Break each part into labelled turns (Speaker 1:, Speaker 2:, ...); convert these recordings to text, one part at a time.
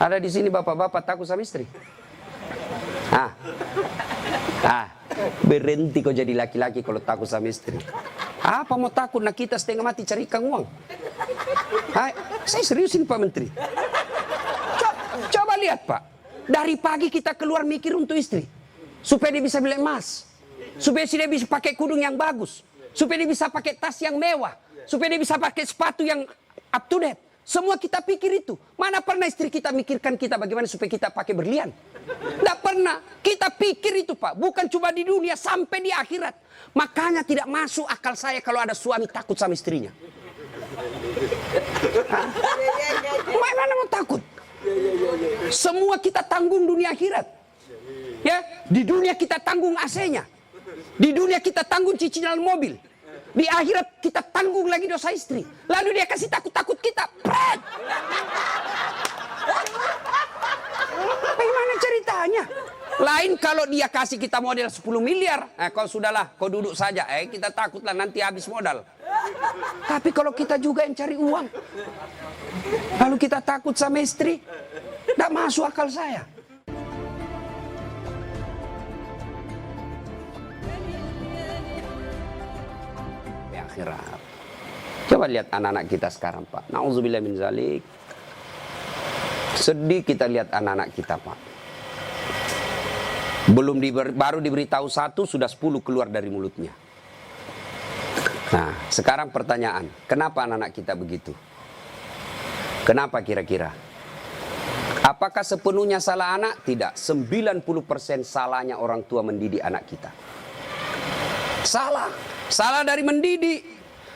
Speaker 1: Ada di sini bapak-bapak takut sama istri? Berhenti kau jadi laki-laki kalau takut sama istri. Apa mau takut? Nah kita setengah mati cari ikan uang. Saya seriusin Pak Menteri. Coba lihat Pak. Dari pagi kita keluar mikir untuk istri. Supaya dia bisa beli emas. Supaya dia bisa pakai kudung yang bagus. Supaya dia bisa pakai tas yang mewah. Supaya dia bisa pakai sepatu yang up to date. Semua kita pikir itu. Mana pernah istri kita mikirkan kita bagaimana supaya kita pakai berlian? Tidak pernah. Kita pikir itu Pak. Bukan cuma di dunia, sampai di akhirat. Makanya tidak masuk akal saya kalau ada suami takut sama istrinya. Mana mau takut? Semua kita tanggung dunia akhirat. Ya, di dunia kita tanggung AC-nya. Di dunia kita tanggung cicilan mobil. Di akhirat kita tanggung lagi dosa istri. Lalu dia kasih takut-takut kita. Pret! Bagaimana ceritanya? Lain kalau dia kasih kita modal 10 miliar. Kau sudahlah, kau duduk saja. Kita takutlah nanti habis modal. Tapi kalau kita juga yang cari uang. Lalu kita takut sama istri. Tidak masuk akal saya. Akhirat. Coba lihat anak-anak kita sekarang Pak. Nauzubillah min zalik. Sedih kita lihat anak-anak kita Pak. Baru diberitahu satu, sudah 10 keluar dari mulutnya. Nah, sekarang pertanyaan, kenapa anak-anak kita begitu? Kenapa kira-kira? Apakah sepenuhnya salah anak? Tidak. 90% salahnya orang tua mendidik anak kita. Salah dari mendidik.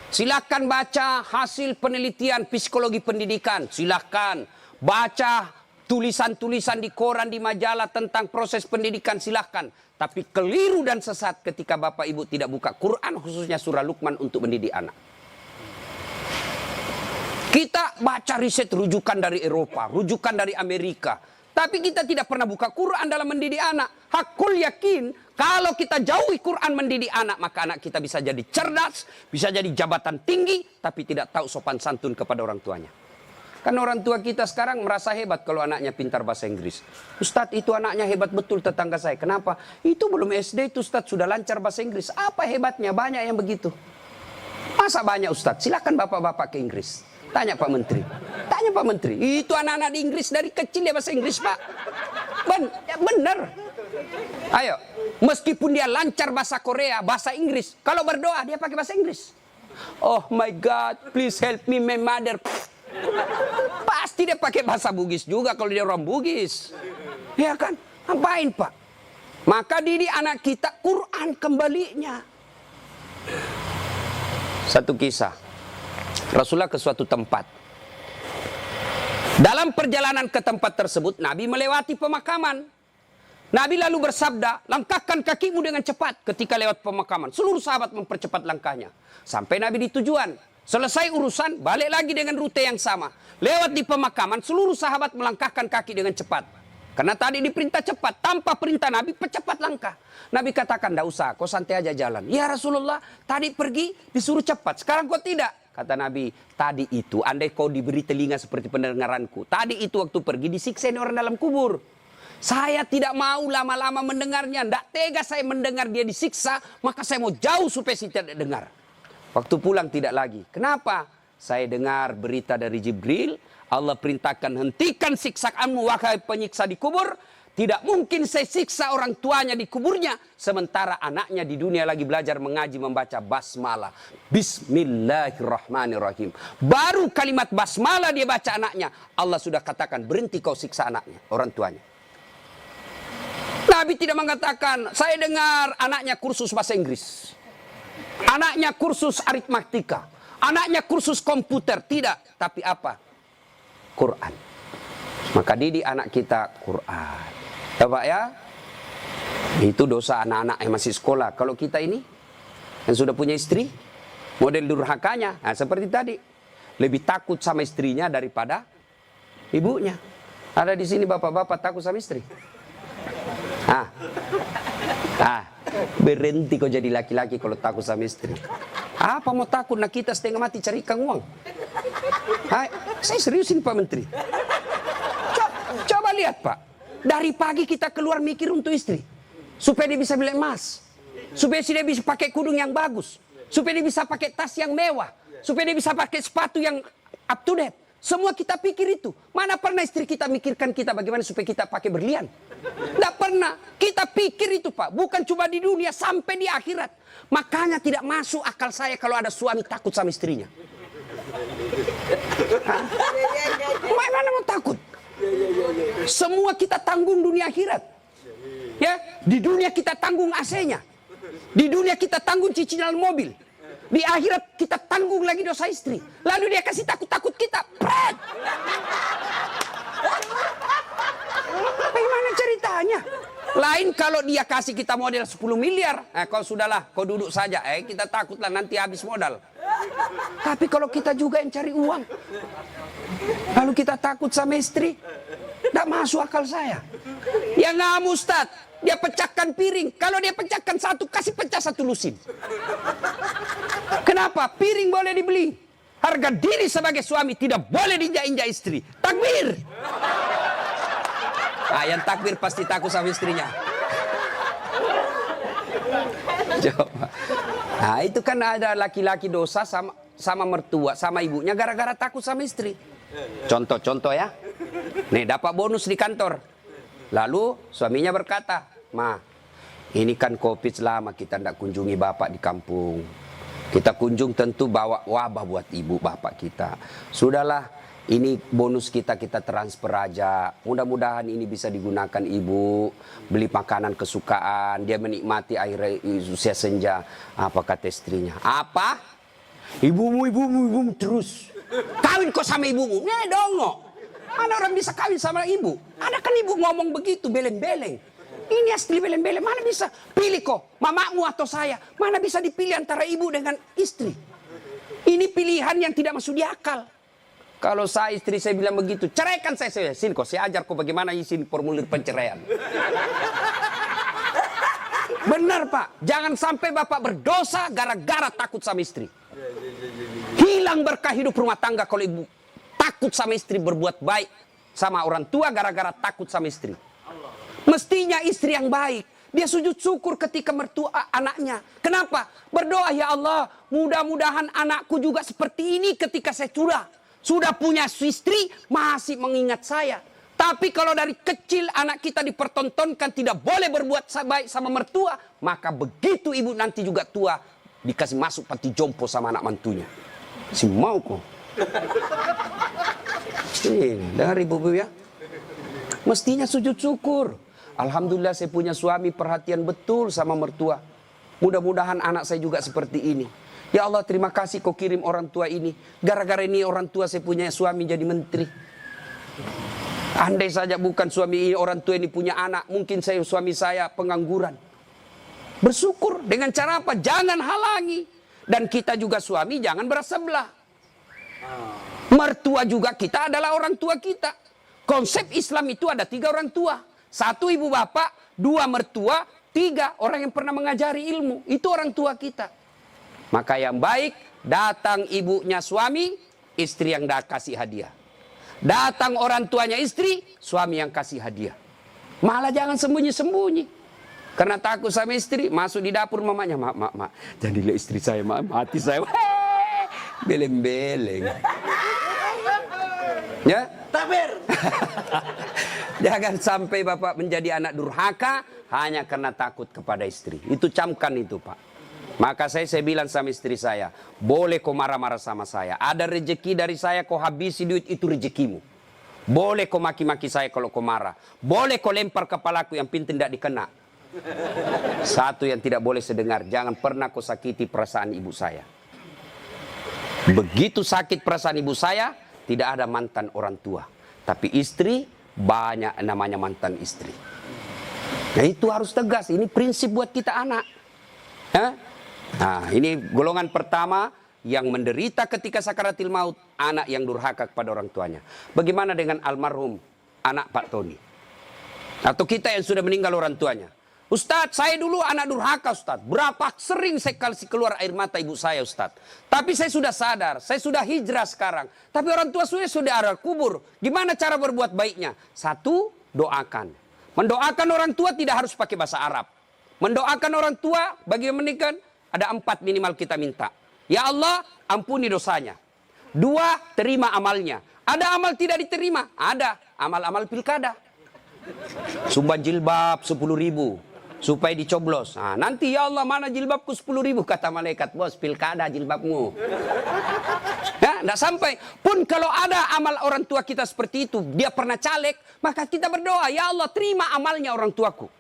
Speaker 1: Silakan baca hasil penelitian psikologi pendidikan. Silakan baca tulisan-tulisan di koran, di majalah tentang proses pendidikan. Silakan. Tapi keliru dan sesat ketika Bapak Ibu tidak buka Quran, khususnya surah Luqman untuk mendidik anak. Kita baca riset rujukan dari Eropa, rujukan dari Amerika. Tapi kita tidak pernah buka Quran dalam mendidik anak. Hakul yakin, kalau kita jauhi Quran mendidik anak, maka anak kita bisa jadi cerdas, bisa jadi jabatan tinggi, tapi tidak tahu sopan santun kepada orang tuanya. Karena orang tua kita sekarang merasa hebat kalau anaknya pintar bahasa Inggris. Ustadz, itu anaknya hebat betul tetangga saya. Kenapa? Itu belum SD itu Ustadz sudah lancar bahasa Inggris. Apa hebatnya? Banyak yang begitu. Masa banyak Ustadz? Silakan bapak-bapak ke Inggris. Tanya Pak Menteri. Tanya Pak Menteri. Itu anak-anak di Inggris dari kecil ya bahasa Inggris Pak. Bener. Ayo. Meskipun dia lancar bahasa Korea, bahasa Inggris. Kalau berdoa dia pakai bahasa Inggris. Oh my God, please help me my mother. Pasti dia pakai bahasa Bugis juga kalau dia orang Bugis. Ya kan? Ngapain Pak? Maka didik anak kita Quran kembalinya. Satu kisah. Rasulullah ke suatu tempat. Dalam perjalanan ke tempat tersebut, Nabi melewati pemakaman. Nabi lalu bersabda, langkahkan kakimu dengan cepat ketika lewat pemakaman. Seluruh sahabat mempercepat langkahnya. Sampai Nabi di tujuan. Selesai urusan, balik lagi dengan rute yang sama. Lewat di pemakaman, seluruh sahabat melangkahkan kaki dengan cepat. Karena tadi diperintah cepat, tanpa perintah Nabi, percepat langkah. Nabi katakan, tidak usah, kau santai aja jalan. Ya Rasulullah, tadi pergi disuruh cepat, sekarang kau tidak. Kata Nabi, tadi itu, andai kau diberi telinga seperti pendengaranku. Tadi itu waktu pergi disiksa orang dalam kubur. Saya tidak mau lama-lama mendengarnya. Tidak tega saya mendengar dia disiksa, maka saya mau jauh supaya saya tidak dengar. Waktu pulang tidak lagi. Kenapa? Saya dengar berita dari Jibril. Allah perintahkan hentikan siksaanmu wahai penyiksa di kubur. Tidak mungkin saya siksa orang tuanya di kuburnya. Sementara anaknya di dunia lagi belajar mengaji membaca basmalah. Bismillahirrahmanirrahim. Baru kalimat basmalah dia baca anaknya. Allah sudah katakan berhenti kau siksa anaknya, orang tuanya. Nabi tidak mengatakan saya dengar anaknya kursus bahasa Inggris. Anaknya kursus aritmatika. Anaknya kursus komputer. Tidak. Tapi apa? Quran. Maka didik anak kita Quran. Ya Pak ya. Itu dosa anak-anak yang masih sekolah. Kalau kita ini yang sudah punya istri, model durhakanya, nah, seperti tadi, lebih takut sama istrinya daripada ibunya. Ada di sini bapak-bapak takut sama istri. Berhenti kau jadi laki-laki kalau takut sama istri. Apa mau takut? Nah kita setengah mati cari ikan uang. Saya seriusin Pak Menteri. Lihat Pak, dari pagi kita keluar mikir untuk istri. Supaya dia bisa beli emas. Supaya dia bisa pakai kudung yang bagus. Supaya dia bisa pakai tas yang mewah. Supaya dia bisa pakai sepatu yang up to date. Semua kita pikir itu. Mana pernah istri kita mikirkan kita bagaimana supaya kita pakai berlian? Tidak pernah. Kita pikir itu Pak. Bukan cuma di dunia, sampai di akhirat. Makanya tidak masuk akal saya kalau ada suami takut sama istrinya. Mana mau takut? Semua kita tanggung dunia akhirat. Ya, di dunia kita tanggung AC-nya. Di dunia kita tanggung cicilan mobil. Di akhirat kita tanggung lagi dosa istri. Lalu dia kasih takut-takut kita. Pret! Bagaimana ceritanya? Lain kalau dia kasih kita modal 10 miliar. Kau sudahlah, kau duduk saja. Kita takutlah nanti habis modal. Tapi kalau kita juga yang cari uang. Lalu kita takut sama istri. Tidak masuk akal saya. Yang ngamu Ustaz, dia pecahkan piring. Kalau dia pecahkan satu, kasih pecah satu lusin. Kenapa? Piring boleh dibeli. Harga diri sebagai suami tidak boleh diinjak-injak istri. Takbir. Yang takbir pasti takut sama istrinya. Coba. Itu kan ada laki-laki dosa sama mertua, sama ibunya gara-gara takut sama istri. Contoh ya. Nih dapat bonus di kantor. Lalu suaminya berkata, "Ma, ini kan COVID lama kita tidak kunjungi bapak di kampung. Kita kunjung tentu bawa wabah buat ibu bapak kita. Sudahlah, ini bonus kita transfer aja. Mudah-mudahan ini bisa digunakan ibu. Beli makanan kesukaan. Dia menikmati akhir usia senja." Apa kata istrinya? "Apa? Ibumu terus. Kawin kok sama ibumu? Nih dong. Mana orang bisa kawin sama ibu? Ada kan ibu ngomong begitu, beleng-beleng. Ini asli beleng-beleng. Mana bisa pilih kok, mamamu atau saya? Mana bisa dipilih antara ibu dengan istri? Ini pilihan yang tidak masuk di akal. Kalau saya istri saya bilang begitu, ceraikan saya. Sini kok, saya ajar kok bagaimana isi formulir penceraian. Benar Pak, jangan sampai bapak berdosa gara-gara takut sama istri. Hilang berkah hidup rumah tangga kalau ibu takut sama istri, berbuat baik sama orang tua gara-gara takut sama istri. Mestinya istri yang baik, dia sujud syukur ketika mertua anaknya. Kenapa? Berdoa, "Ya Allah, mudah-mudahan anakku juga seperti ini ketika saya sudah punya istri, masih mengingat saya." Tapi kalau dari kecil anak kita dipertontonkan tidak boleh berbuat baik sama mertua, maka begitu ibu nanti juga tua, dikasih masuk panti jompo sama anak mantunya. Si mau kok. Dengar ibu-ibu ya. Mestinya sujud syukur. Alhamdulillah saya punya suami perhatian betul sama mertua. Mudah-mudahan anak saya juga seperti ini. Ya Allah, terima kasih kau kirim orang tua ini. Gara-gara ini orang tua saya punya suami jadi menteri. Andai saja bukan suami ini, orang tua ini punya anak, mungkin suami saya pengangguran. Bersyukur dengan cara apa? Jangan halangi. Dan kita juga suami jangan bersebelah. Mertua juga kita adalah orang tua kita. Konsep Islam itu ada 3 orang tua. 1 ibu bapak, 2 mertua, 3 orang yang pernah mengajari ilmu. Itu orang tua kita. Maka yang baik, datang ibunya suami, istri yang kasih hadiah. Datang orang tuanya istri, suami yang kasih hadiah. Malah jangan sembunyi-sembunyi. Karena takut sama istri, masuk di dapur mamanya, "Mak, jadilah istri saya, mati saya." Beleng-beleng. Ya?
Speaker 2: Takbir.
Speaker 1: Jangan sampai bapak menjadi anak durhaka hanya karena takut kepada istri. Itu camkan itu Pak. Maka saya bilang sama istri saya, boleh kau marah-marah sama saya. Ada rezeki dari saya, kau habisi duit, itu rezekimu. Boleh kau maki-maki saya kalau kau marah. Boleh kau lempar kepalaku, yang penting tidak dikena. Satu yang tidak boleh sedengar, jangan pernah kau sakiti perasaan ibu saya. Begitu sakit perasaan ibu saya, tidak ada mantan orang tua. Tapi istri, banyak namanya mantan istri. Nah itu harus tegas, ini prinsip buat kita anak. Nah ini golongan pertama yang menderita ketika sakaratil maut, anak yang durhaka kepada orang tuanya. Bagaimana dengan almarhum anak Pak Tony? Atau kita yang sudah meninggal orang tuanya? Ustadz, saya dulu anak durhaka Ustadz. Berapa sering saya kasih keluar air mata ibu saya Ustadz. Tapi saya sudah sadar, saya sudah hijrah sekarang. Tapi orang tua saya sudah ada kubur. Gimana cara berbuat baiknya? 1, doakan. Mendoakan orang tua tidak harus pakai bahasa Arab. Mendoakan orang tua bagi yang menikah ada 4 minimal kita minta. Ya Allah, ampuni dosanya. 2, terima amalnya. Ada amal tidak diterima? Ada. Amal-amal pilkada. Sumbang jilbab 10.000 supaya dicoblos. Nah, nanti ya Allah mana jilbabku 10.000 kata malaikat, bos pilkada jilbabmu. Ya, tidak sampai. Pun kalau ada amal orang tua kita seperti itu, dia pernah caleg, maka kita berdoa, ya Allah terima amalnya orang tuaku.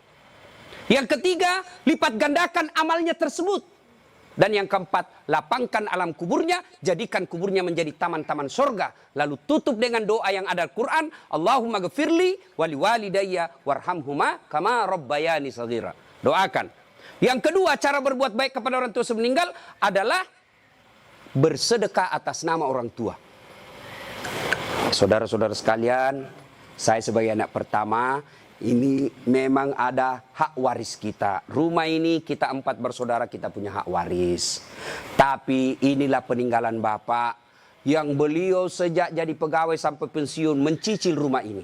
Speaker 1: Yang ketiga, lipat gandakan amalnya tersebut. Dan yang keempat, lapangkan alam kuburnya, jadikan kuburnya menjadi taman-taman surga. Lalu tutup dengan doa yang ada Al-Quran, Allahumma ghafirli wali walidayya warhamhuma kama rabbayani shaghira. Doakan. Yang kedua, cara berbuat baik kepada orang tua semeninggal adalah bersedekah atas nama orang tua. Saudara-saudara sekalian, saya sebagai anak pertama, ini memang ada hak waris kita. Rumah ini kita 4 bersaudara, kita punya hak waris. Tapi inilah peninggalan Bapak yang beliau sejak jadi pegawai sampai pensiun mencicil rumah ini.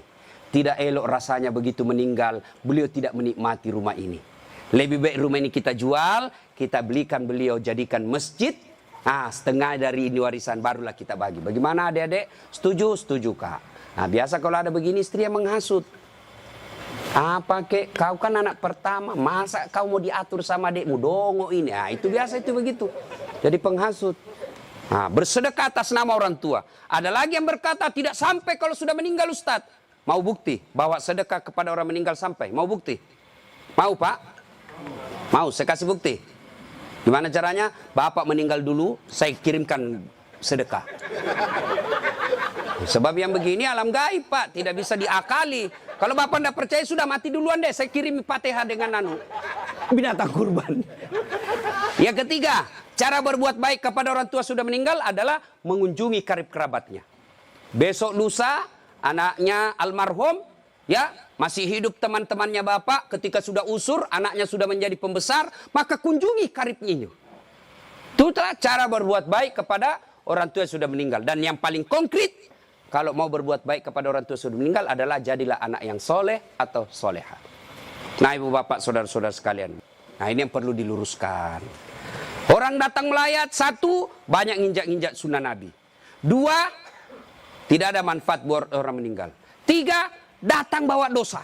Speaker 1: Tidak elok rasanya begitu meninggal, beliau tidak menikmati rumah ini. Lebih baik rumah ini kita jual, kita belikan beliau jadikan masjid. Setengah dari ini warisan barulah kita bagi. Bagaimana adik-adik? Setuju? Setuju Kak. Nah, biasa kalau ada begini istri yang menghasut. Apa kek, kau kan anak pertama, masa kau mau diatur sama adikmu, dongo ini. Itu biasa itu begitu. Jadi penghasut. Bersedekah atas nama orang tua. Ada lagi yang berkata tidak sampai kalau sudah meninggal Ustadz. Mau bukti bahwa sedekah kepada orang meninggal sampai? Mau bukti? Mau Pak? Mau, saya kasih bukti. Gimana caranya? Bapak meninggal dulu, saya kirimkan sedekah. Sebab yang begini alam gaib Pak, tidak bisa diakali. Kalau Bapak tidak percaya sudah mati duluan deh, saya kirim Fatihah dengan binatang kurban. Yang ketiga, cara berbuat baik kepada orang tua sudah meninggal adalah mengunjungi karib kerabatnya. Besok lusa anaknya almarhum ya masih hidup teman-temannya Bapak, ketika sudah usur anaknya sudah menjadi pembesar, maka kunjungi karibnya. Itulah cara berbuat baik kepada orang tua yang sudah meninggal. Dan yang paling konkret, kalau mau berbuat baik kepada orang tua sudah meninggal adalah jadilah anak yang soleh atau soleha. Nah ibu bapak saudara-saudara sekalian. Nah ini yang perlu diluruskan. Orang datang melayat, 1, banyak nginjak-nginjak sunnah Nabi. 2, tidak ada manfaat buat orang meninggal. 3, datang bawa dosa.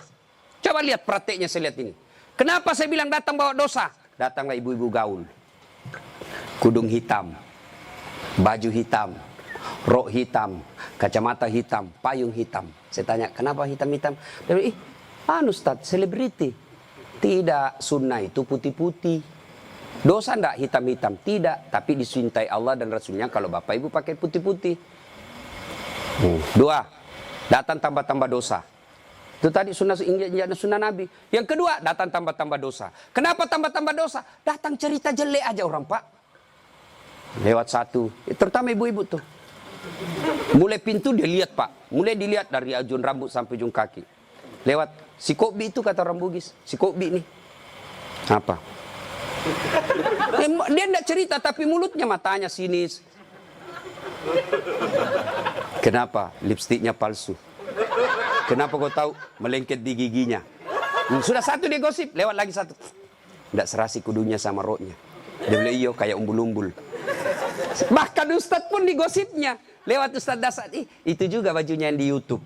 Speaker 1: Coba lihat prakteknya saya lihat ini. Kenapa saya bilang datang bawa dosa? Datanglah ibu-ibu gaul. Kudung hitam. Baju hitam. Rok hitam, kacamata hitam, payung hitam. Saya tanya, kenapa hitam-hitam? Dia bilang, Ustaz, selebriti. Tidak, sunnah itu putih-putih. Dosa enggak hitam-hitam? Tidak, tapi dicintai Allah dan Rasulnya kalau Bapak Ibu pakai putih-putih. 2, datang tambah-tambah dosa. Itu tadi sunnah Nabi. Yang kedua, datang tambah-tambah dosa. Kenapa tambah-tambah dosa? Datang cerita jelek aja orang Pak. Lewat 1, terutama ibu-ibu tuh. Mulai pintu dia lihat Pak. Mulai dilihat dari ujung rambut sampai ujung kaki. Lewat si Kobi itu kata orang Bugis. Si Kobi nih. Apa? Dia tidak cerita tapi mulutnya matanya sinis. Kenapa? Lipstiknya palsu. Kenapa kau tahu? Melengket di giginya. Sudah 1 dia gosip. Lewat lagi 1. Tidak serasi kudunya sama roknya. Dia bilang iyo kayak umbul-umbul. Bahkan Ustadz pun digosipnya. Lewat Ustadz Dasar, itu juga bajunya yang di YouTube.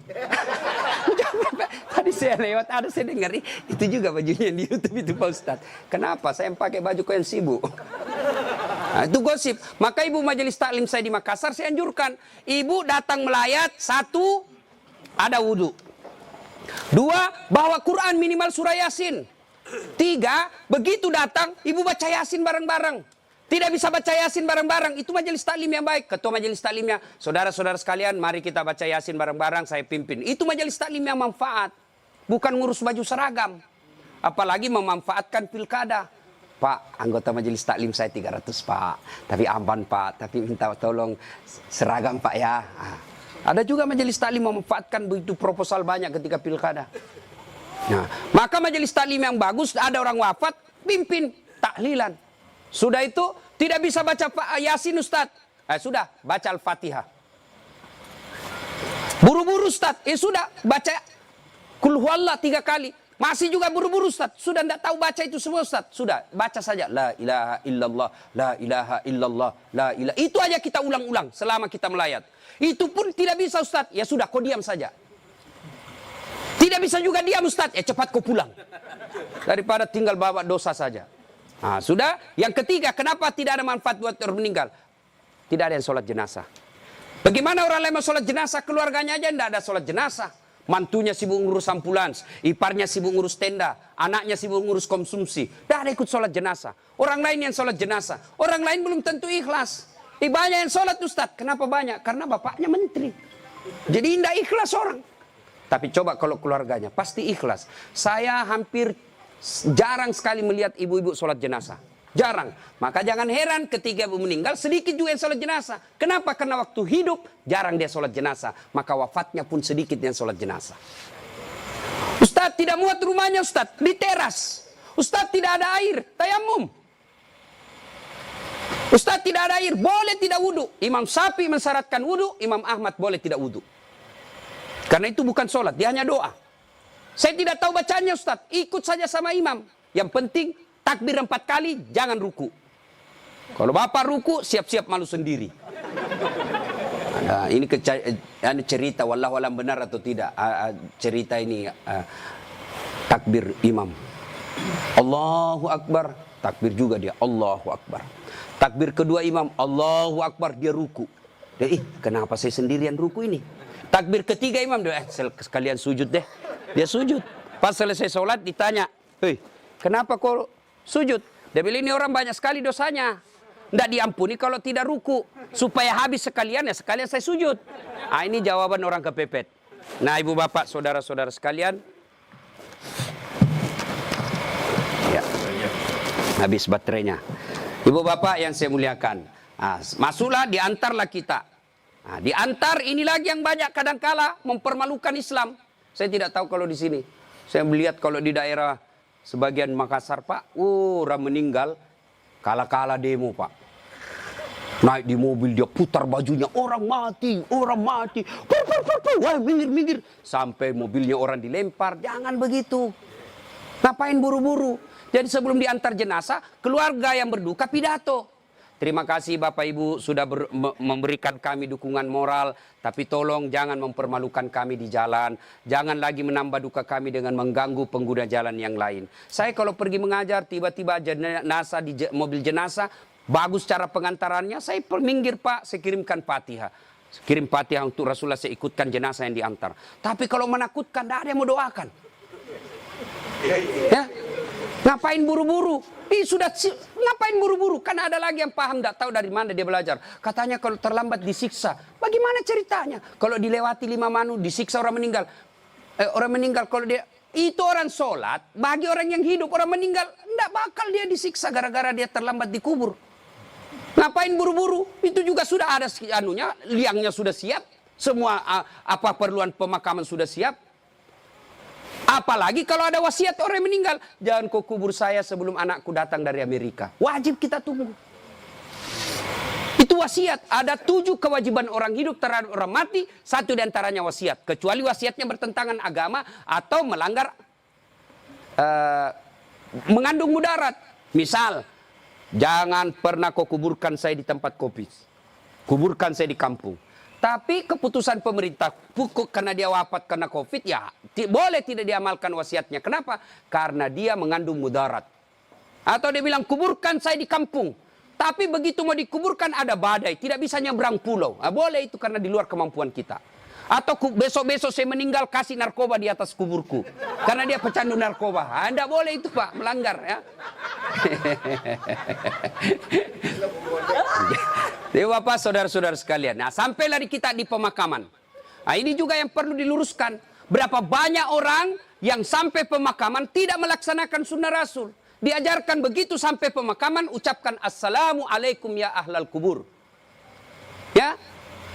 Speaker 1: Tadi saya lewat, saya dengar, itu juga bajunya yang di YouTube itu Pak Ustadz. Kenapa? Saya pakai baju kau yang sibuk. Nah, itu gosip. Maka ibu majelis taklim saya di Makassar, saya anjurkan. Ibu datang melayat, 1, ada wudhu. 2, bawa Quran minimal surah Yasin. 3, begitu datang, ibu baca Yasin bareng-bareng. Tidak bisa baca Yasin bareng-bareng, itu majelis taklim yang baik. Ketua majelis taklimnya, saudara-saudara sekalian, mari kita baca Yasin bareng-bareng, saya pimpin. Itu majelis taklim yang manfaat. Bukan ngurus baju seragam. Apalagi memanfaatkan pilkada. Pak, anggota majelis taklim saya 300 Pak. Tapi amban Pak, tapi minta tolong seragam Pak ya. Ada juga majelis taklim memanfaatkan begitu proposal banyak ketika pilkada. Nah, maka majelis taklim yang bagus, ada orang wafat, pimpin tahlilan. Sudah itu tidak bisa baca Yasin Ustaz. Sudah baca Al-Fatihah. Buru-buru Ustaz. Sudah baca Kul huwallah 3 kali. Masih juga buru-buru Ustaz. Sudah tidak tahu baca itu semua Ustaz. Sudah, baca saja. La ilaha illallah, la ilaha illallah, la ilaha. Itu aja kita ulang-ulang selama kita melayat. Itu pun tidak bisa Ustaz. Ya sudah, kau diam saja. Tidak bisa juga diam Ustaz. Ya cepat kau pulang. Daripada tinggal bawa dosa saja. Nah, sudah. Yang ketiga, kenapa tidak ada manfaat buat orang meninggal? Tidak ada yang sholat jenazah. Bagaimana orang lain mau sholat jenazah? Keluarganya aja tidak ada sholat jenazah. Mantunya sibuk ngurus ambulans, iparnya sibuk ngurus tenda, anaknya sibuk ngurus konsumsi. Tidak ada ikut sholat jenazah. Orang lain yang sholat jenazah. Orang lain belum tentu ikhlas. Banyak yang sholat Ustaz. Kenapa banyak? Karena bapaknya menteri. Jadi tidak ikhlas orang. Tapi coba kalau keluarganya, pasti ikhlas. Saya hampir jarang sekali melihat ibu-ibu sholat jenazah. Jarang. Maka jangan heran ketika ibu meninggal, sedikit juga yang sholat jenazah. Kenapa? Karena waktu hidup, jarang dia sholat jenazah. Maka wafatnya pun sedikit yang sholat jenazah. Ustaz tidak muat rumahnya Ustaz, di teras. Ustaz tidak ada air, tayamum. Ustaz tidak ada air, boleh tidak wudhu. Imam Syafi'i mensyaratkan wudhu, Imam Ahmad boleh tidak wudhu. Karena itu bukan sholat, dia hanya doa. Saya tidak tahu bacanya Ustaz, ikut saja sama imam. Yang penting, takbir 4 kali, jangan ruku. Kalau bapak ruku, siap-siap malu sendiri. Nah, ini cerita, wallahu alam benar atau tidak. Cerita ini, takbir imam. Allahu Akbar, takbir juga dia, Allahu Akbar. Takbir kedua imam, Allahu Akbar, dia ruku. Dia, kenapa saya sendirian ruku ini? Takbir ketiga imam, dia, sekalian sujud deh. Dia sujud. Pas selesai sholat, ditanya, hei, kenapa kau sujud? Dia bilang ini orang banyak sekali dosanya. Tidak diampuni kalau tidak ruku. Supaya habis sekalian, ya sekalian saya sujud. Ah, ini jawaban orang kepepet. Nah, ibu bapak, saudara-saudara sekalian. Ya. Habis baterainya. Ibu bapak yang saya muliakan. Nah, masuklah, diantarlah kita. Nah, diantar ini lagi yang banyak kadangkala mempermalukan Islam. Saya tidak tahu kalau di sini. Saya melihat kalau di daerah sebagian Makassar, Pak, orang meninggal, kala-kala demo, Pak. Naik di mobil, dia putar bajunya, orang mati, orang mati. Wah, minggir. Sampai mobilnya orang dilempar, jangan begitu. Ngapain buru-buru? Jadi sebelum diantar jenazah, keluarga yang berduka pidato. Terima kasih Bapak Ibu sudah memberikan kami dukungan moral. Tapi tolong jangan mempermalukan kami di jalan. Jangan lagi menambah duka kami dengan mengganggu pengguna jalan yang lain. Saya kalau pergi mengajar, tiba-tiba jenazah di mobil jenazah, bagus cara pengantarannya, saya minggir Pak, saya kirimkan Fatihah. Kirim Fatihah untuk Rasulullah, saya ikutkan jenazah yang diantar. Tapi kalau menakutkan, tidak ada yang mau doakan. Ya? Ngapain buru-buru? Ngapain buru-buru? Kan ada lagi yang paham, tidak tahu dari mana dia belajar. Katanya kalau terlambat disiksa. Bagaimana ceritanya? Kalau dilewati 5 manu, disiksa orang meninggal. Orang meninggal kalau dia... Itu orang sholat, bagi orang yang hidup, orang meninggal, tidak bakal dia disiksa gara-gara dia terlambat dikubur. Ngapain buru-buru? Itu juga sudah ada liangnya sudah siap. Semua apa perluan pemakaman sudah siap. Apalagi kalau ada wasiat orang yang meninggal. Jangan kau kubur saya sebelum anakku datang dari Amerika. Wajib kita tunggu. Itu wasiat. Ada 7 kewajiban orang hidup terhadap orang mati. 1 diantaranya wasiat. Kecuali wasiatnya bertentangan agama atau melanggar mengandung mudarat. Misal, jangan pernah kau kuburkan saya di tempat kopi. Kuburkan saya di kampung. Tapi keputusan pemerintah pukul karena dia wafat karena COVID, ya boleh tidak diamalkan wasiatnya. Kenapa? Karena dia mengandung mudarat. Atau dia bilang kuburkan saya di kampung. Tapi begitu mau dikuburkan ada badai, tidak bisa nyebrang pulau. Nah, boleh itu karena di luar kemampuan kita. Atau besok-besok saya meninggal kasih narkoba di atas kuburku. Karena dia pecandu narkoba. Ah, tidak boleh itu Pak, melanggar ya. Jadi Bapak, saudara-saudara sekalian. Nah, sampailah kita di pemakaman. Nah, ini juga yang perlu diluruskan. Berapa banyak orang yang sampai pemakaman tidak melaksanakan sunnah Rasul. Diajarkan begitu sampai pemakaman, ucapkan Assalamualaikum ya ahlal kubur. Ya,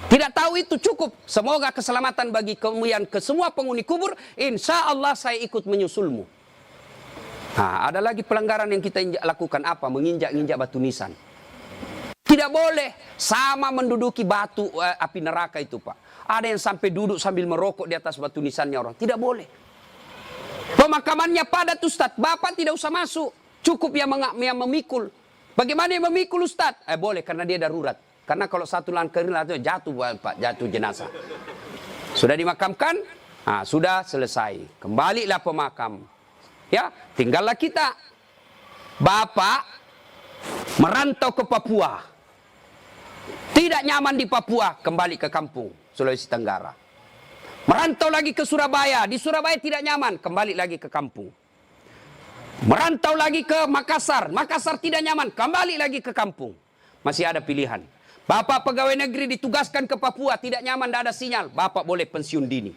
Speaker 1: tidak tahu itu cukup. Semoga keselamatan bagi kemuliaan ke semua penghuni kubur. Insya Allah saya ikut menyusulmu. Nah, ada lagi pelanggaran yang kita lakukan apa? Menginjak-injak batu nisan. Tidak boleh sama menduduki batu api neraka itu Pak. Ada yang sampai duduk sambil merokok di atas batu nisannya orang. Tidak boleh. Pemakamannya padat Ustaz, bapak tidak usah masuk, cukup yang memikul. Bagaimana yang memikul Ustaz? Boleh karena dia darurat. Karena kalau satu langkah jatuh Pak, jatuh jenazah. Sudah dimakamkan, sudah selesai. Kembalilah pemakam. Ya, tinggallah kita. Bapak merantau ke Papua. Tidak nyaman di Papua, kembali ke kampung, Sulawesi Tenggara. Merantau lagi ke Surabaya, di Surabaya tidak nyaman, kembali lagi ke kampung. Merantau lagi ke Makassar, Makassar tidak nyaman, kembali lagi ke kampung. Masih ada pilihan. Bapak pegawai negeri ditugaskan ke Papua, tidak nyaman, tidak ada sinyal, Bapak boleh pensiun dini.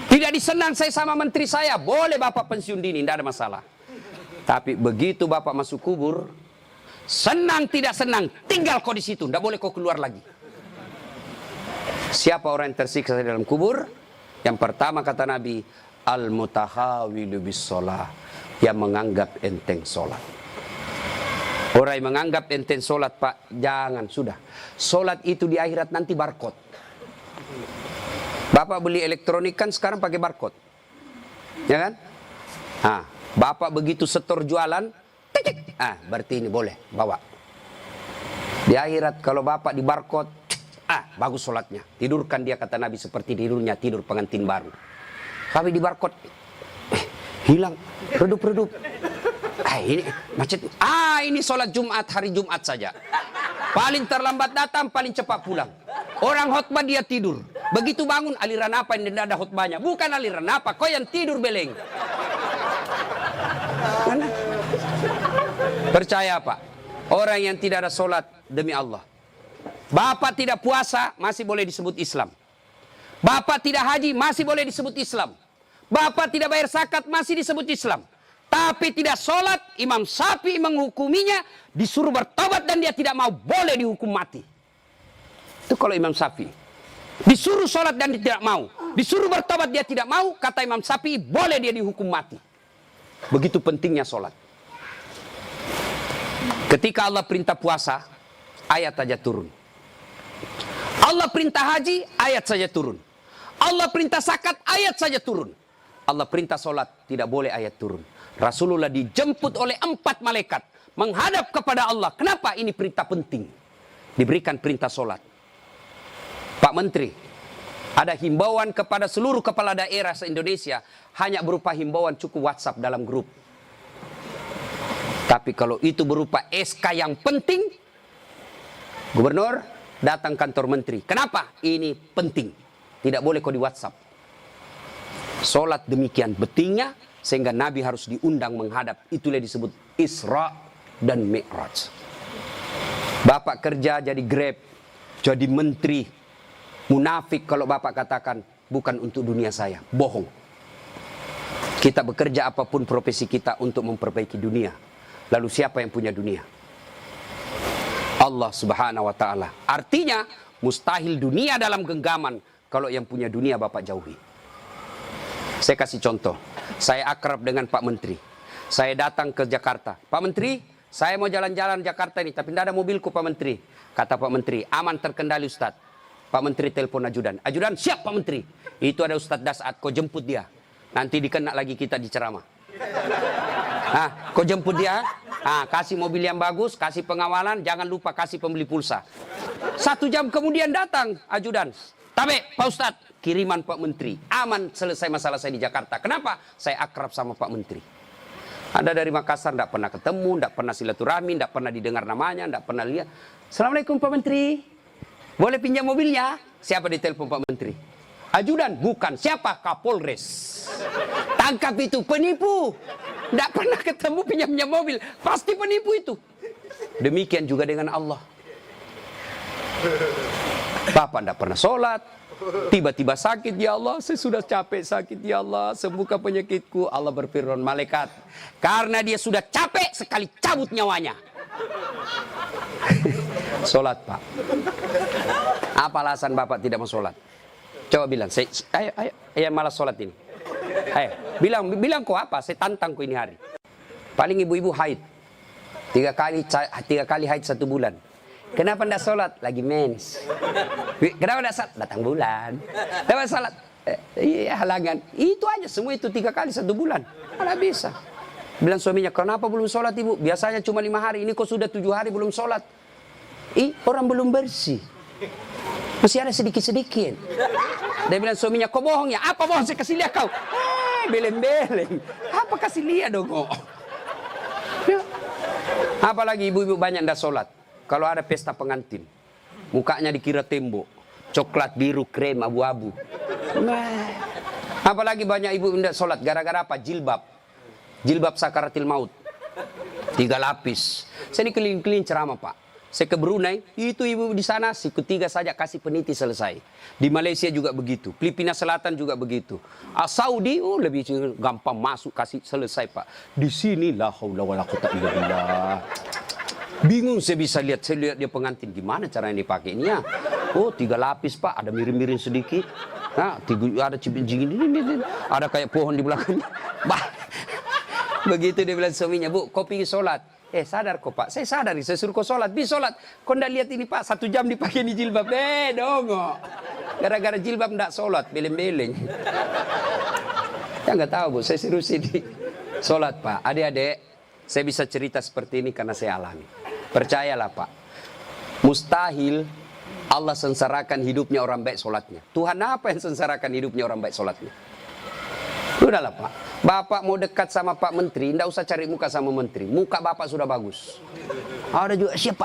Speaker 1: Tidak disenang saya sama menteri saya, boleh Bapak pensiun dini, tidak ada masalah. Tapi begitu Bapak masuk kubur, senang tidak senang, tinggal kau di situ, tidak boleh kau keluar lagi. Siapa orang yang tersiksa di dalam kubur? Yang pertama kata Nabi, al-mutahawilu bis-sholah, yang menganggap enteng sholat. Orang yang menganggap enteng sholat, Pak, jangan, sudah. Sholat itu di akhirat nanti barcode. Bapak beli elektronik kan sekarang pakai barcode, ya kan? Bapak begitu setor jualan, berarti ini boleh bawa. Di akhirat kalau Bapak di barcode, bagus sholatnya. Tidurkan dia kata Nabi seperti tidurnya tidur pengantin baru. Tapi di barcode, hilang, redup-redup. Ini macet. Ini sholat Jumat, hari Jumat saja. Paling terlambat datang, paling cepat pulang. Orang khotbah dia tidur. Begitu bangun, aliran apa yang tidak ada khotbahnya? Bukan aliran apa, kau yang tidur beleng. Percaya Pak, orang yang tidak ada sholat demi Allah. Bapak tidak puasa, masih boleh disebut Islam. Bapak tidak haji, masih boleh disebut Islam. Bapak tidak bayar zakat, masih disebut Islam. Tapi tidak sholat, Imam Syafi'i menghukuminya, disuruh bertobat dan dia tidak mau, boleh dihukum mati. Itu kalau Imam Syafi'i. Disuruh sholat dan dia tidak mau. Disuruh bertobat dia tidak mau, kata Imam Syafi'i, boleh dia dihukum mati. Begitu pentingnya sholat. Ketika Allah perintah puasa, ayat saja turun. Allah perintah haji, ayat saja turun. Allah perintah zakat, ayat saja turun. Allah perintah sholat, tidak boleh ayat turun. Rasulullah dijemput oleh 4 malaikat menghadap kepada Allah. Kenapa? Ini perintah penting. Diberikan perintah sholat. Pak Menteri, ada himbauan kepada seluruh kepala daerah se-Indonesia, hanya berupa himbauan cukup WhatsApp dalam grup. Tapi kalau itu berupa SK yang penting, Gubernur datang kantor menteri. Kenapa? Ini penting. Tidak boleh kau di WhatsApp. Sholat demikian pentingnya, sehingga Nabi harus diundang menghadap. Itulah disebut Isra dan Mi'raj. Bapak kerja jadi Grab, jadi menteri. Munafik kalau Bapak katakan, bukan untuk dunia saya. Bohong. Kita bekerja apapun profesi kita untuk memperbaiki dunia. Lalu siapa yang punya dunia? Allah Subhanahu wa ta'ala. Artinya, mustahil dunia dalam genggaman kalau yang punya dunia Bapak jauhi. Saya kasih contoh. Saya akrab dengan Pak Menteri. Saya datang ke Jakarta. Pak Menteri, saya mau jalan-jalan Jakarta ini, tapi tidak ada mobilku Pak Menteri. Kata Pak Menteri, aman terkendali Ustaz. Pak Menteri telepon ajudan. Ajudan, siap Pak Menteri. Itu ada Ustaz Dasat, kau jemput dia. Nanti dikena lagi kita di ceramah. Kau jemput dia. Kasih mobil yang bagus, kasih pengawalan, jangan lupa kasih pembeli pulsa. 1 jam kemudian datang ajudan. Tapi Pak Ustaz, kiriman Pak Menteri. Aman, selesai masalah saya di Jakarta. Kenapa? Saya akrab sama Pak Menteri. Anda dari Makassar tidak pernah ketemu, tidak pernah silaturahmi, tidak pernah didengar namanya, tidak pernah lihat. Assalamualaikum Pak Menteri. Boleh pinjam mobilnya? Siapa ditelepon Pak Menteri? Ajudan? Bukan. Siapa? Kapolres. Tangkap itu, penipu. Tidak pernah ketemu pinjam mobil. Pasti penipu itu. Demikian juga dengan Allah. Bapak tidak pernah sholat. Tiba-tiba sakit, ya Allah, saya sudah capek sakit, ya Allah, sembuhkan penyakitku. Allah berfirman, malaikat, karena dia sudah capek sekali cabut nyawanya. Sholat Pak. Apa alasan Bapak tidak mau sholat? Coba bilang, ayo malas sholat ini. Ayo, bilang kok apa? Saya tantang kok ini hari. Paling ibu-ibu haid. 3 kali haid 1 bulan. Kenapa tidak sholat? Lagi mens. Kenapa tidak sholat? Datang bulan. Kenapa sholat? Iya, halangan. Itu aja, semua itu 3 kali 1 bulan. Mana bisa. Bilang suaminya, kenapa belum sholat ibu? Biasanya cuma 5 hari, ini kok sudah 7 hari belum sholat. Orang belum bersih. Masih ada sedikit-sedikit. Dia bilang suaminya, kok bohong ya? Apa bohong? Saya kasih lihat kau. Beleng-beleng. Apa kasih lihat dong kok? Ya. Apalagi ibu-ibu banyak ndak sholat. Kalau ada pesta pengantin, mukanya dikira tembok. Coklat, biru, krem, abu-abu. Nah. Apalagi banyak ibu ndak sholat. Gara-gara apa? Jilbab. Jilbab sakaratil maut. 3 lapis. Saya ini keliling-keliling ceramah Pak. Saya ke Brunei, itu ibu di sana siku 3 saja kasih peniti selesai. Di Malaysia juga begitu, Filipina Selatan juga begitu. Saudi lebih gampang masuk kasih selesai Pak. Di sini la haula wala quwata illa billah. Bingung saya bisa lihat, saya lihat dia pengantin gimana caranya dipakainya. 3 lapis Pak, ada miring-miring sedikit. Nah, ada cipin-cipin ini, ada kayak pohon di belakangnya. Begitu dia bilang suaminya, Bu, kau pergi sholat. Sadar kok Pak, saya sadar, saya suruh kau sholat, bis sholat. Kau ndak lihat ini Pak, 1 jam dipakai di jilbab. Dongo. Gara-gara jilbab ndak sholat, beleng-beleng. Ya nggak tahu Bu, saya suruh sini sholat Pak. Adik-adik, saya bisa cerita seperti ini karena saya alami. Percayalah Pak, mustahil Allah sengsarakan hidupnya orang baik sholatnya. Tuhan apa yang sengsarakan hidupnya orang baik sholatnya? Udahlah Pak, Bapak mau dekat sama Pak Menteri, ndak usah cari muka sama Menteri. Muka Bapak sudah bagus. Ada juga siapa.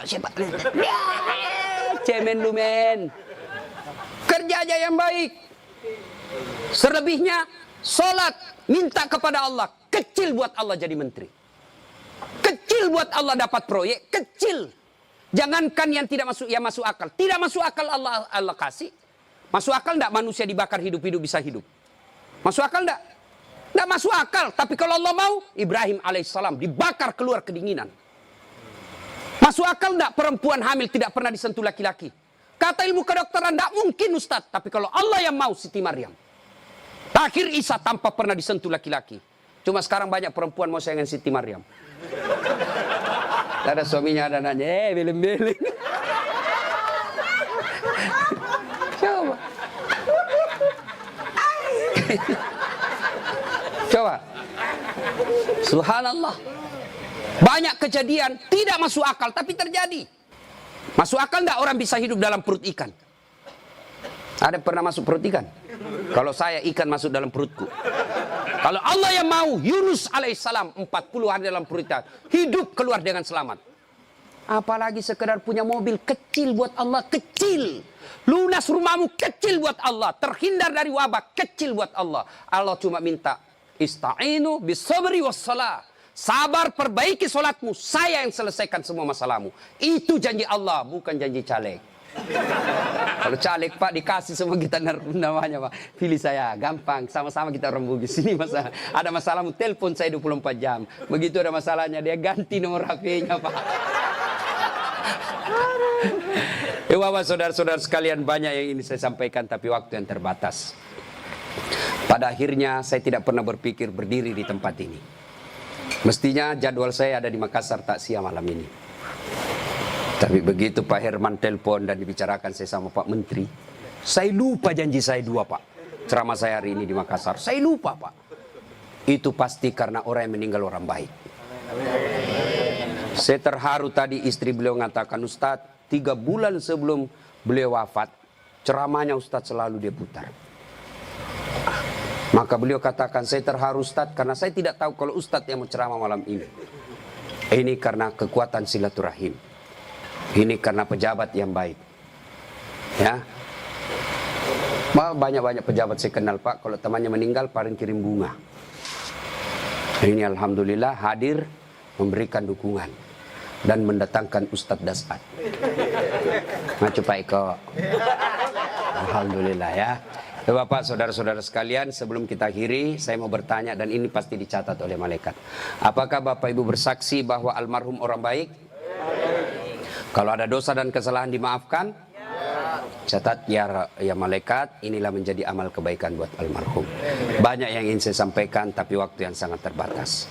Speaker 1: Cemen lu men. Kerja aja yang baik. Selebihnya sholat, minta kepada Allah. Kecil buat Allah jadi menteri. Kecil buat Allah dapat proyek, kecil. Jangankan yang tidak masuk, yang masuk akal. Tidak masuk akal Allah kasih. Masuk akal ndak manusia dibakar hidup-hidup bisa hidup? Masuk akal ndak? Nggak masuk akal, tapi kalau Allah mau, Ibrahim alaihissalam dibakar keluar kedinginan. Masuk akal nggak perempuan hamil tidak pernah disentuh laki-laki? Kata ilmu kedokteran, nggak mungkin Ustadz. Tapi kalau Allah yang mau, Siti Maryam. Akhir Isa tanpa pernah disentuh laki-laki. Cuma sekarang banyak perempuan mau sayangan Siti Maryam. Ada suaminya ada nanya, beleng-beleng. Coba. Coba. Subhanallah. Banyak kejadian tidak masuk akal tapi terjadi. Masuk akal enggak orang bisa hidup dalam perut ikan? Ada pernah masuk perut ikan? Kalau saya ikan masuk dalam perutku. Kalau Allah yang mau, Yunus alaihissalam 40 hari dalam perut ikan, hidup keluar dengan selamat. Apalagi sekedar punya mobil kecil buat Allah, kecil. Lunas rumahmu kecil buat Allah, terhindar dari wabah kecil buat Allah. Allah cuma minta ista'inu bisabri wassalah. Sabar, perbaiki solatmu, saya yang selesaikan semua masalahmu. Itu janji Allah, bukan janji caleg. Kalau caleg Pak dikasih semua kita namanya Pak, pilih saya, gampang, sama-sama kita orang Bugis. Ini masalah, ada masalahmu telepon saya 24 jam. Begitu ada masalahnya dia ganti nomor HP-nya Pak. Bapak saudara-saudara sekalian, banyak yang ini saya sampaikan tapi waktu yang terbatas. Pada akhirnya saya tidak pernah berpikir berdiri di tempat ini. Mestinya jadwal saya ada di Makassar takziah malam ini. Tapi begitu Pak Herman telepon dan dibicarakan saya sama Pak Menteri, saya lupa janji saya 2 Pak. Ceramah saya hari ini di Makassar, saya lupa Pak. Itu pasti karena orang yang meninggal orang baik. Saya terharu tadi istri beliau mengatakan, Ustadz, 3 bulan sebelum beliau wafat, ceramahnya Ustadz selalu dia putar. Maka beliau katakan, saya terharu Ustadz karena saya tidak tahu kalau Ustadz yang mau ceramah malam ini. Ini karena kekuatan silaturahim. Ini karena pejabat yang baik. Ya. Banyak-banyak pejabat saya kenal Pak, kalau temannya meninggal paling kirim bunga. Ini alhamdulillah hadir memberikan dukungan dan mendatangkan Ustadz Dasat. Macam Pak Eko. Alhamdulillah ya. Bapak, saudara-saudara sekalian, sebelum kita akhiri, saya mau bertanya dan ini pasti dicatat oleh malaikat. Apakah Bapak Ibu bersaksi bahwa almarhum orang baik? Kalau ada dosa dan kesalahan dimaafkan? Catat ya malaikat, inilah menjadi amal kebaikan buat almarhum. Banyak yang ingin saya sampaikan tapi waktu yang sangat terbatas.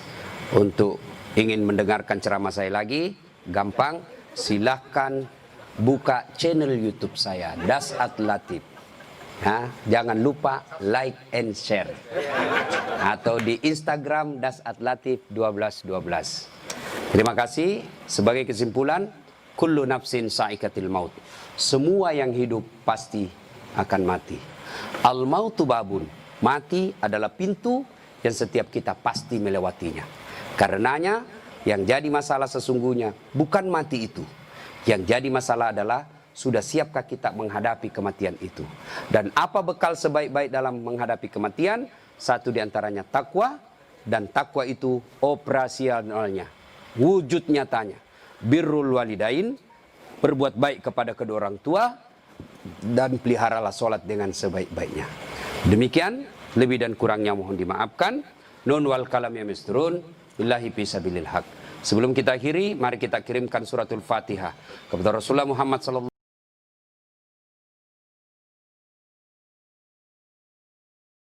Speaker 1: Untuk ingin mendengarkan ceramah saya lagi, gampang, silahkan buka channel YouTube saya, Dasat Latif. Nah, jangan lupa like and share. Atau di Instagram @latif1212. Terima kasih. Sebagai kesimpulan, kullu nafsin sa'ikatil maut. Semua yang hidup pasti akan mati. Al mautu babun. Mati adalah pintu yang setiap kita pasti melewatinya. Karenanya, yang jadi masalah sesungguhnya bukan mati itu. Yang jadi masalah adalah sudah siapkah kita menghadapi kematian itu. Dan apa bekal sebaik-baik dalam menghadapi kematian? Satu diantaranya takwa. Dan takwa itu operasionalnya, wujud nyatanya. Birrul walidain, berbuat baik kepada kedua orang tua. Dan peliharalah sholat dengan sebaik-baiknya. Demikian, lebih dan kurangnya mohon dimaafkan. Nun wal kalam ya misturun. Billahi fisabilil haq. Sebelum kita akhiri, mari kita kirimkan suratul Fatihah kepada Rasulullah Muhammad SAW.